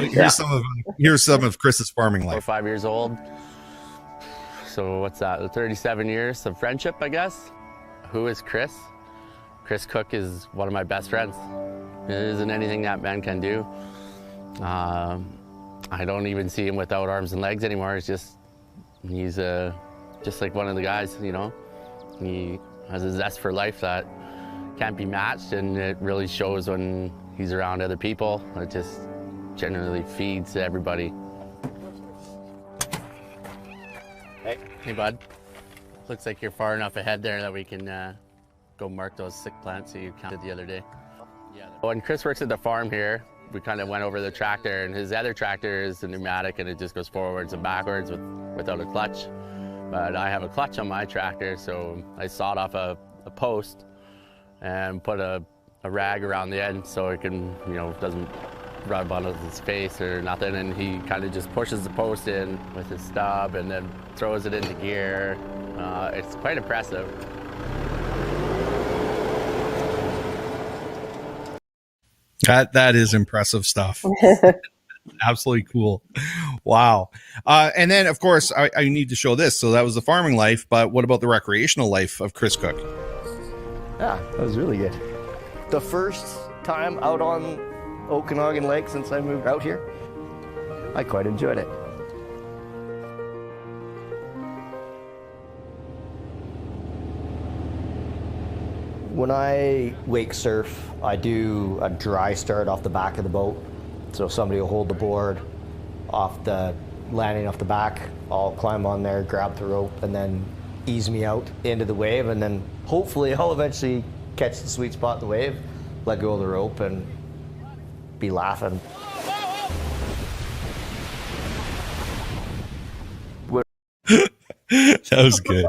here's some of Chris's farming life. 5 years old. So what's that? 37 years of friendship, I guess. Who is Chris? Chris Cook is one of my best friends. There isn't anything that man can do. I don't even see him without arms and legs anymore. He's just like one of the guys, He has a zest for life that can't be matched, and it really shows when he's around other people. It just generally feeds everybody. Hey, bud. Looks like you're far enough ahead there that we can go mark those sick plants that you counted the other day. When Chris works at the farm here, we kind of went over the tractor, and his other tractor is a pneumatic, and it just goes forwards and backwards without a clutch. But I have a clutch on my tractor, so I sawed off a post and put a rag around the end so it can, doesn't rub on his face or nothing, and he kind of just pushes the post in with his stub and then throws it into gear. It's quite impressive. That is impressive stuff. Absolutely cool. Wow. And then, of course, I need to show this. So that was the farming life, but what about the recreational life of Chris Cook? Yeah, that was really good. The first time out on Okanagan Lake since I moved out here, I quite enjoyed it. When I wake surf, I do a dry start off the back of the boat. So somebody will hold the board off the landing off the back. I'll climb on there, grab the rope, and then ease me out into the wave. And then hopefully I'll eventually catch the sweet spot in the wave, let go of the rope, and be laughing. That was good.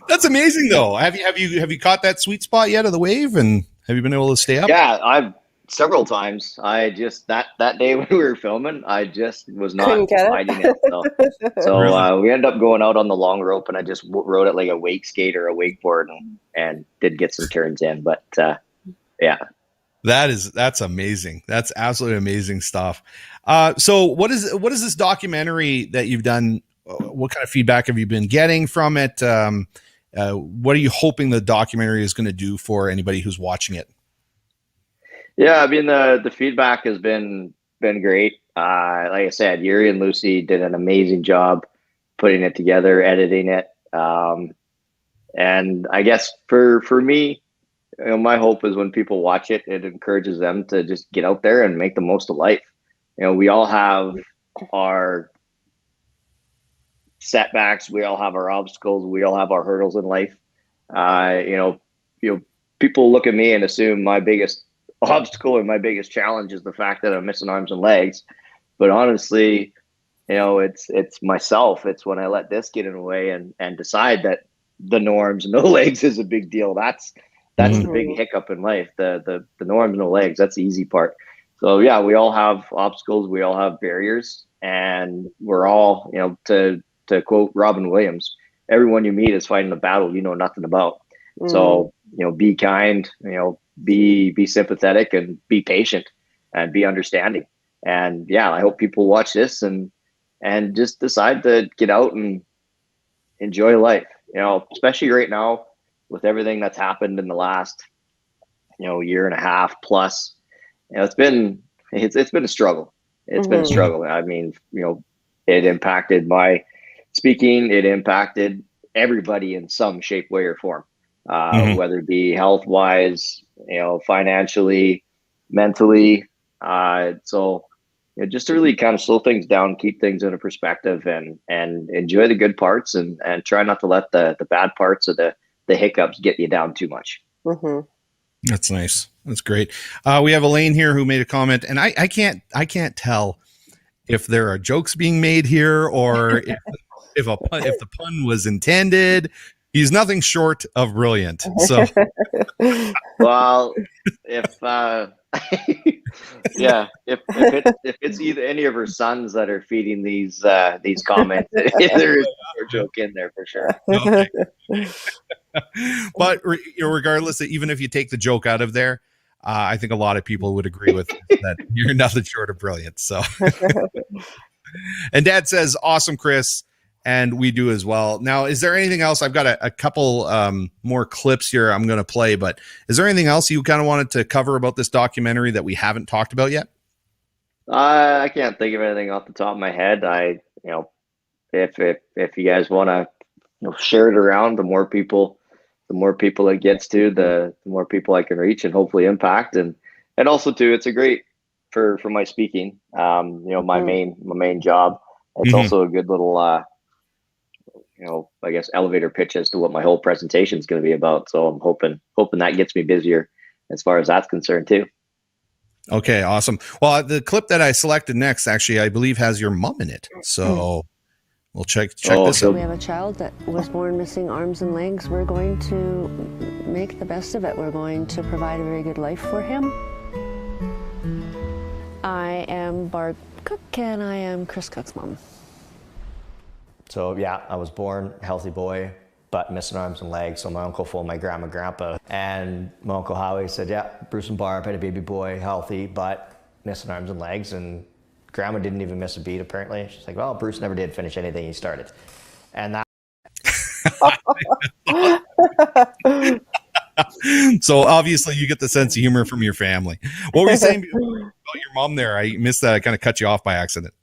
That's amazing, though. Have you caught that sweet spot yet of the wave, and have you been able to stay up? Yeah, I've several times. I just that day when we were filming, I just was not Couldn't get it? finding it. So Really? we ended up going out on the long rope, and I just rode it like a wake skate or a wakeboard, and did get some turns in. But yeah. That's amazing. That's absolutely amazing stuff. So what is this documentary that you've done? What kind of feedback have you been getting from it? What are you hoping the documentary is going to do for anybody who's watching it? Yeah, I mean the feedback has been great. Like I said, Yuri and Lucy did an amazing job putting it together, editing it. And I guess for me, my hope is when people watch it, it encourages them to just get out there and make the most of life. We all have our setbacks, we all have our obstacles, we all have our hurdles in life. People look at me and assume my biggest obstacle and my biggest challenge is the fact that I'm missing arms and legs. But honestly, it's myself. It's when I let this get in the way and decide that the norms, no legs is a big deal. That's the big hiccup in life. The norms, no legs. That's the easy part. So yeah, we all have obstacles. We all have barriers, and we're all, to quote Robin Williams, everyone you meet is fighting a battle you know nothing about. So, be kind, be sympathetic, and be patient, and be understanding. And yeah, I hope people watch this and just decide to get out and enjoy life, especially right now with everything that's happened in the last, year and a half plus. It's been a struggle. It's been a struggle. I mean, it impacted my speaking. It impacted everybody in some shape, way, or form, whether it be health wise, financially, mentally. So just to really kind of slow things down, keep things in a perspective, and enjoy the good parts, and try not to let the bad parts of the hiccups get you down too much. That's nice. That's great. We have Elaine here who made a comment, and I can't tell if there are jokes being made here or if the pun was intended. He's nothing short of brilliant. So, well, if if it's either any of her sons that are feeding these comments, there is a joke in there for sure. Okay. But regardless, even if you take the joke out of there, I think a lot of people would agree with that. You're nothing short of brilliant. So, and Dad says, "Awesome, Chris." And we do as well. Now, is there anything else? I've got a couple more clips here I'm going to play, but is there anything else you kind of wanted to cover about this documentary that we haven't talked about yet? I can't think of anything off the top of my head. If you guys want to share it around, the more people it gets to, the more people I can reach and hopefully impact. And also too, it's a great for my speaking, my main job. It's also a good little, I guess elevator pitch as to what my whole presentation is going to be about. So I'm hoping that gets me busier as far as that's concerned too. Okay, awesome. Well, the clip that I selected next, actually, I believe has your mom in it. So we'll check this out. We have a child that was born missing arms and legs. We're going to make the best of it. We're going to provide a very good life for him. I am Barb Cook, and I am Chris Cook's mom. So yeah, I was born a healthy boy, but missing arms and legs. So my uncle phoned my grandma and grandpa, and my uncle Howie said, yeah, Bruce and Barb had a baby boy, healthy, but missing arms and legs. And grandma didn't even miss a beat, apparently. She's like, well, Bruce never did finish anything he started. And that. So obviously you get the sense of humor from your family. What were you saying about your mom there? I missed that. I kind of cut you off by accident.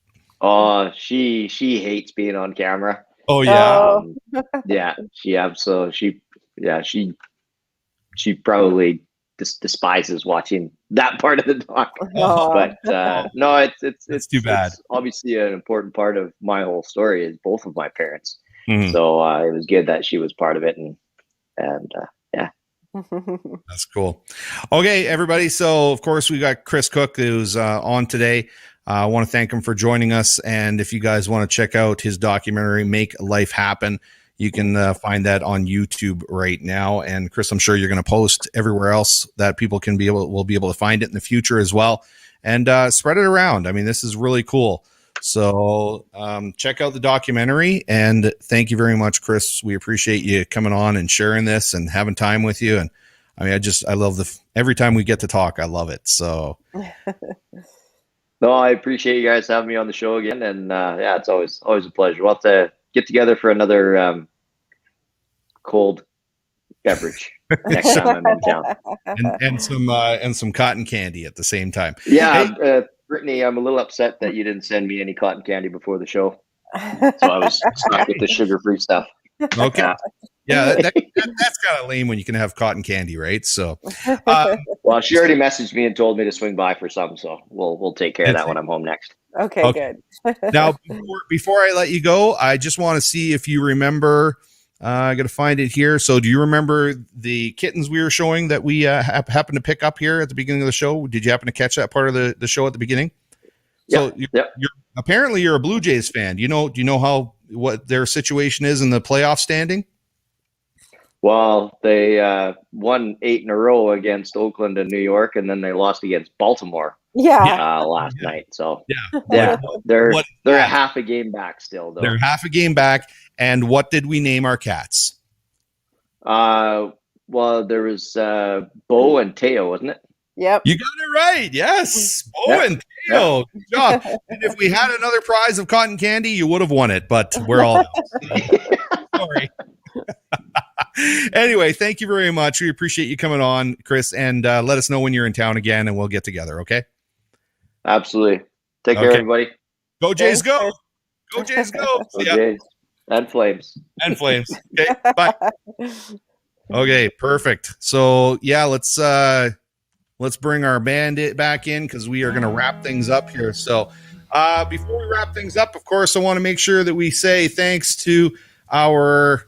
Oh, she hates being on camera. Oh yeah. Yeah, she probably despises watching that part of the doc. But no, it's too bad. It's obviously an important part of my whole story is both of my parents. Mhm. So it was good that she was part of it, and yeah. That's cool. Okay, everybody. So of course we got Chris Cook who's on today. I want to thank him for joining us. And if you guys want to check out his documentary, Make Life Happen, you can find that on YouTube right now. And Chris, I'm sure you're going to post everywhere else that people will be able to find it in the future as well. And spread it around. I mean, this is really cool. So check out the documentary. And thank you very much, Chris. We appreciate you coming on and sharing this and having time with you. And I mean, I love every time we get to talk, I love it. So. No, I appreciate you guys having me on the show again, and yeah, it's always a pleasure. We'll have to get together for another cold beverage next time I'm in town, and some cotton candy at the same time. Yeah, hey. Brittany, I'm a little upset that you didn't send me any cotton candy before the show, so I was stuck with the sugar-free stuff. Okay. Yeah, that's kind of lame when you can have cotton candy, right? So, well, she already messaged me and told me to swing by for some, so we'll take care of that when I'm home next. Okay. Good. Now, before I let you go, I just want to see if you remember. I got to find it here. So, do you remember the kittens we were showing that we happened to pick up here at the beginning of the show? Did you happen to catch that part of the show at the beginning? So, apparently you're a Blue Jays fan. Do you know what their situation is in the playoff standing? Well, they won 8 in a row against Oakland and New York, and then they lost against Baltimore last night. So they're a half a game back still, though. They're half a game back. And what did we name our cats? Well, there was Bo and Teo, wasn't it? Yep. You got it right. Yes. Bo and Teo. Good job. And if we had another prize of cotton candy, you would have won it, but we're all sorry. Anyway, thank you very much. We appreciate you coming on, Chris, and let us know when you're in town again and we'll get together. Okay. Absolutely. Take care, everybody. Go Jays, go. Go Jays, go. Go Jays. And Flames. And Flames. Okay. Bye. Okay. Perfect. So yeah, let's bring our band back in because we are going to wrap things up here. So before we wrap things up, of course, I want to make sure that we say thanks to our.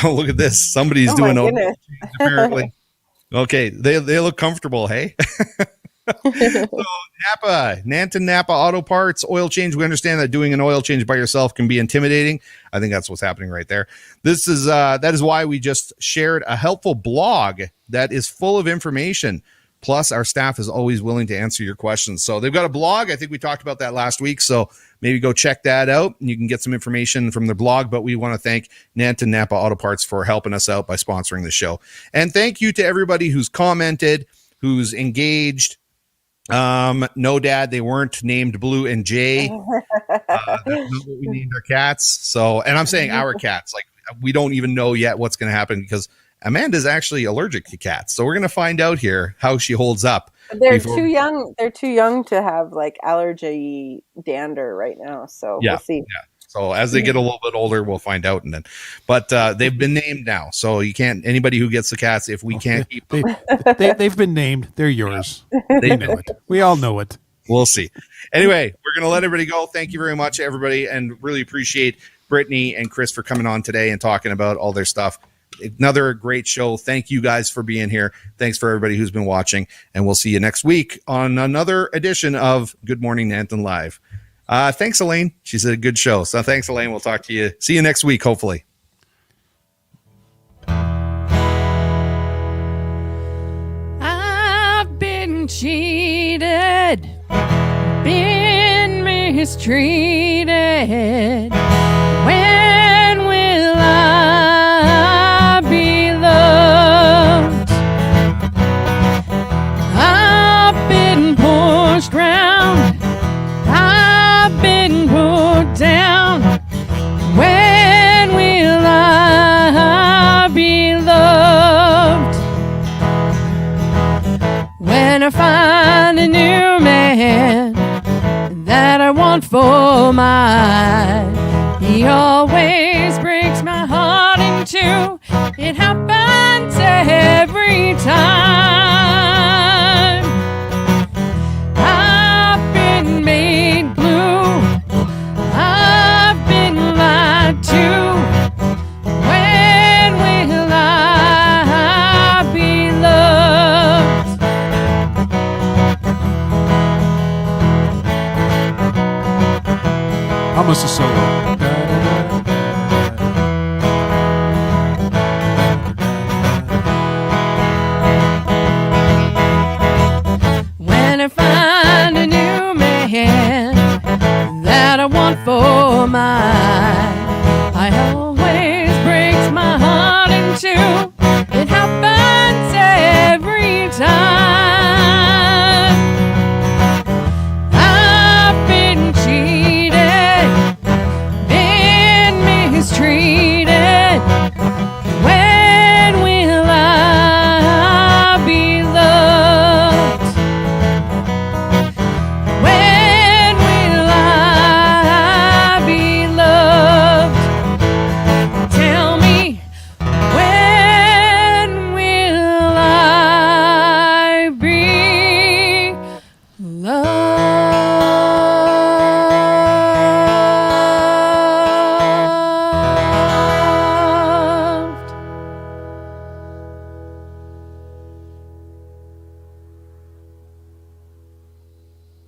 Oh, look at this! Somebody's doing it apparently. Okay, they look comfortable. Hey. So Nanton Napa Auto Parts oil change. We understand that doing an oil change by yourself can be intimidating. I think that's what's happening right there. This is that is why we just shared a helpful blog that is full of information. Plus, our staff is always willing to answer your questions. So they've got a blog. I think we talked about that last week. So maybe go check that out. And you can get some information from their blog. But we want to thank Nanton Napa Auto Parts for helping us out by sponsoring the show. And thank you to everybody who's commented, who's engaged. No, Dad, they weren't named Blue and Jay. That's not what we named our cats. So, and I'm saying our cats. Like, we don't even know yet what's going to happen because Amanda's actually allergic to cats. So we're going to find out here how she holds up. They're too young. They're too young to have like allergy dander right now. So we'll see. Yeah. So as they get a little bit older, we'll find out. And then, but they've been named now. So you can't, anybody who gets the cats, if we can't keep them. They've been named. They're yours. They know it. We all know it. We'll see. Anyway, we're going to let everybody go. Thank you very much, everybody. And really appreciate Brittany and Chris for coming on today and talking about all their stuff. Another great show. Thank you guys for being here. Thanks for everybody who's been watching. And we'll see you next week on another edition of Good Morning Nanton Live. Thanks, Elaine. She said a good show. So thanks, Elaine. We'll talk to you. See you next week, hopefully. I've been cheated. mistreated? When will I be loved? I've been pushed round, I've been put down. When will I be loved? When I find a new man that I want for mine, he always breaks my heart in two. It happens every time.